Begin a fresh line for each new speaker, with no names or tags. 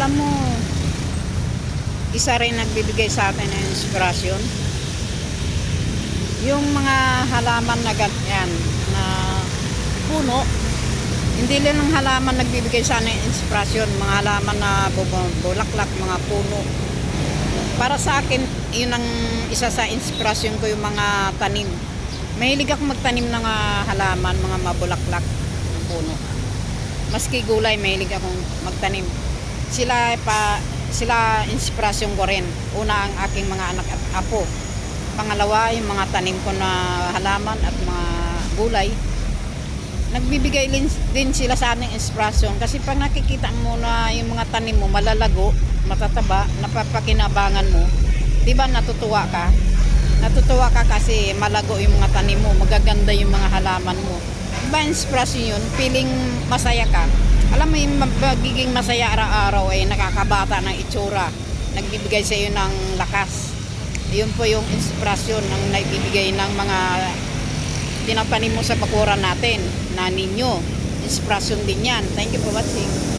Alam mo, isa rin nagbibigay sa atin ng inspirasyon. Yung mga halaman na ganyan, na puno, hindi lang ng halaman nagbibigay sa atin ng inspirasyon. Mga halaman na bulaklak, mga puno. Para sa akin, yun ang isa sa inspirasyon ko, yung mga tanim. Mahilig ako magtanim ng halaman, mga mabulaklak, ng puno. Maski gulay, mahilig akong magtanim. Sila inspirasyon ko rin. Una ang aking mga anak at apo. Pangalawa, yung mga tanim ko na halaman at mga gulay. Nagbibigay din sila sa ating inspirasyon. Kasi pag nakikita mo na yung mga tanim mo malalago, matataba, napapakinabangan mo, diba natutuwa ka? Natutuwa ka kasi malago yung mga tanim mo, magaganda yung mga halaman mo. Diba inspirasyon yun? Feeling masaya ka. Alam mo yung magiging masaya araw-araw ay nakakabata ng itsura. Nagbibigay sa iyo ng lakas. Yun po yung inspirasyon ng naibibigay ng mga tinatanim mo sa bakuran natin na ninyo. Inspirasyon din yan. Thank you for watching.